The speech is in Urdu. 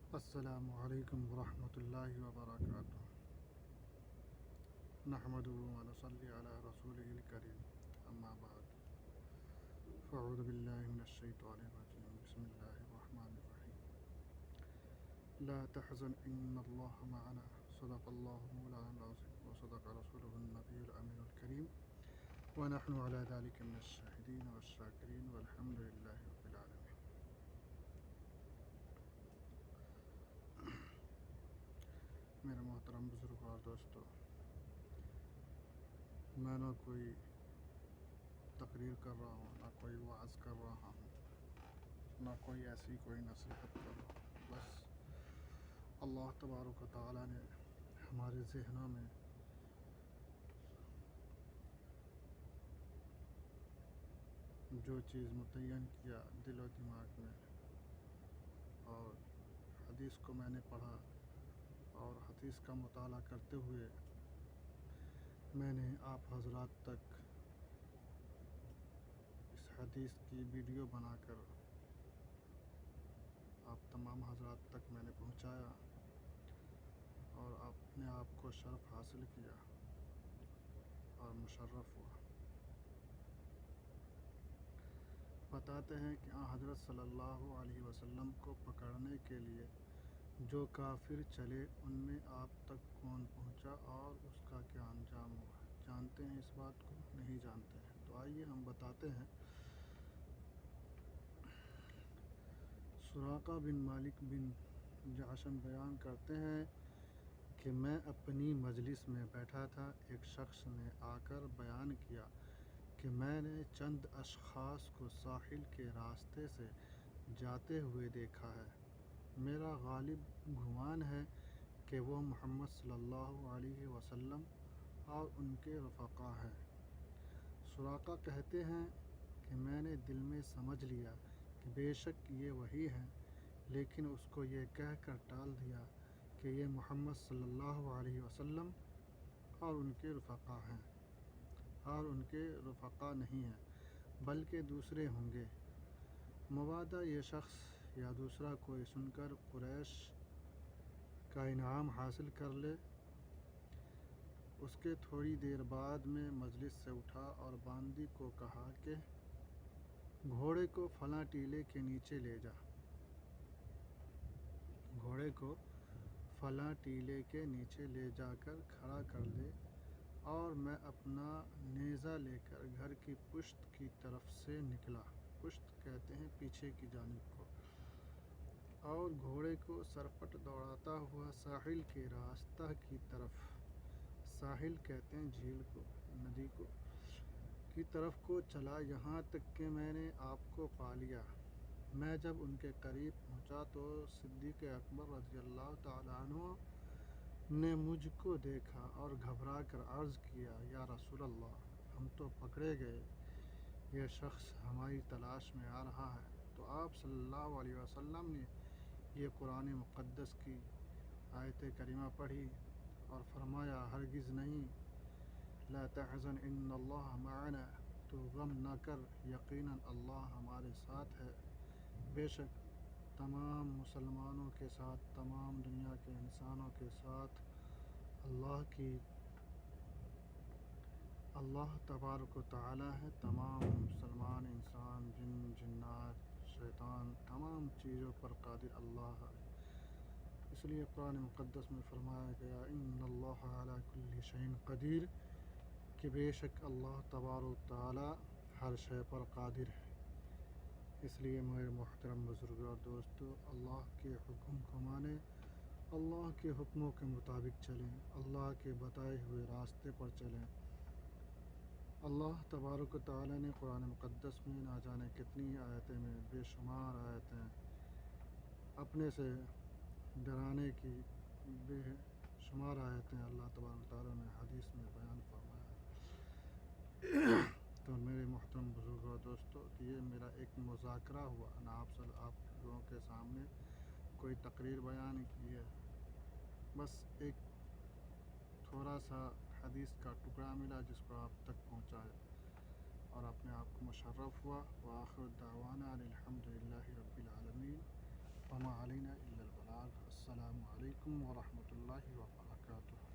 السلام علیکم ورحمۃ اللہ وبرکاتہ۔ نحمدہ و نصلی علی رسولہ الکریم، اما بعد فاعوذ باللہ من الشیطان الرجیم، بسم اللہ الرحمن الرحیم۔ لا تحزن ان اللہ معنا، صدق اللہ مولانا العظیم وصدق رسولہ النبی الامین الکریم، ونحن علی ذلک من الشاہدین والشاکرین والحمد للہ رب العالمین۔ میرے محترم بزرگ اور دوستو، میں نہ کوئی تقریر کر رہا ہوں، نہ کوئی وعظ کر رہا ہوں، نہ کوئی ایسی کوئی نصیحت کر رہا ہوں۔ بس اللہ تبارک و تعالیٰ نے ہمارے ذہنوں میں جو چیز متعین کیا دل و دماغ میں، اور حدیث کو میں نے پڑھا اور حدیث کا مطالعہ کرتے ہوئے میں نے آپ حضرات تک اس حدیث کی ویڈیو بنا کر آپ تمام حضرات تک میں نے پہنچایا، اور اپنے آپ کو شرف حاصل کیا اور مشرف ہوا۔ بتاتے ہیں کہ حضرت صلی اللہ علیہ وسلم کو پکڑنے کے لیے جو کافر چلے، ان میں آپ تک کون پہنچا اور اس کا کیا انجام ہوا؟ جانتے ہیں اس بات کو؟ نہیں جانتے ہیں؟ تو آئیے ہم بتاتے ہیں۔ سراقہ بن مالک بن جعشم بیان کرتے ہیں کہ میں اپنی مجلس میں بیٹھا تھا، ایک شخص نے آ کر بیان کیا کہ میں نے چند اشخاص کو ساحل کے راستے سے جاتے ہوئے دیکھا ہے، میرا غالب گمان ہے کہ وہ محمد صلی اللہ علیہ وسلم اور ان کے رفقا ہیں۔ سراقہ کہتے ہیں کہ میں نے دل میں سمجھ لیا کہ بے شک یہ وہی ہیں، لیکن اس کو یہ کہہ کر ٹال دیا کہ یہ محمد صلی اللہ علیہ وسلم اور ان کے رفقا ہیں، اور ان کے رفقا نہیں ہیں بلکہ دوسرے ہوں گے۔ مبادا یہ شخص یا دوسرا کوئی سن کر قریش کا انعام حاصل کر لے۔ اس کے تھوڑی دیر بعد میں مجلس سے اٹھا اور باندی کو کہا کہ گھوڑے کو فلاں ٹیلے کے نیچے لے جا، گھوڑے کو فلاں ٹیلے کے نیچے لے جا کر کھڑا کر دے، اور میں اپنا نیزہ لے کر گھر کی پشت کی طرف سے نکلا، پشت کہتے ہیں پیچھے کی جانب کو، اور گھوڑے کو سرپٹ دوڑاتا ہوا ساحل کے راستہ کی طرف، ساحل کہتے ہیں جھیل کو، ندی کو، کی طرف کو چلا، یہاں تک کہ میں نے آپ کو پا لیا۔ میں جب ان کے قریب پہنچا تو صدیق اکبر رضی اللہ تعالیٰ عنہ نے مجھ کو دیکھا اور گھبرا کر عرض کیا، یا رسول اللہ، ہم تو پکڑے گئے، یہ شخص ہماری تلاش میں آ رہا ہے۔ تو آپ صلی اللہ علیہ وسلم نے یہ قرآن مقدس کی آیت کریمہ پڑھی اور فرمایا، ہرگز نہیں، لا تحزن ان اللہ معنا، تو غم نہ کر، یقیناً اللہ ہمارے ساتھ ہے۔ بے شک تمام مسلمانوں کے ساتھ، تمام دنیا کے انسانوں کے ساتھ اللہ تبارک و تعالیٰ ہے۔ تمام مسلمان انسان، جن، جنات، شیطان، تمام چیزوں پر قادر اللہ ہے۔ اس لیے قرآن مقدس میں فرمایا گیا، ان اللہ علی کل شیء قدیر، کہ بے شک اللہ تبارک و تعالیٰ ہر شے پر قادر ہے۔ اس لیے میرے محترم بزرگ اور دوستو، اللہ کے حکم کو مانیں، اللہ کے حکموں کے مطابق چلیں، اللہ کے بتائے ہوئے راستے پر چلیں۔ اللہ تبارک و تعالیٰ نے قرآن مقدس میں نہ جانے کتنی آیتیں میں، بے شمار آیتیں اپنے سے ڈرانے کی، بے شمار آیتیں اللہ تبارک و تعالیٰ نے حدیث میں بیان فرمایا۔ تو میرے محترم بزرگ اور دوستو، کہ یہ میرا ایک مذاکرہ ہوا، نہ آپ لوگوں کے سامنے کوئی تقریر بیان کی ہے، بس ایک تھوڑا سا حدیث کا ٹکڑا ملا جس کو آپ تک پہنچایا، اور اپنے آپ کو مشرف ہوا۔ وآخر دعوانا ان الحمد للہ رب العالمین، وما علینا الا البلاغ۔ السلام علیکم ورحمۃ اللہ وبرکاتہ۔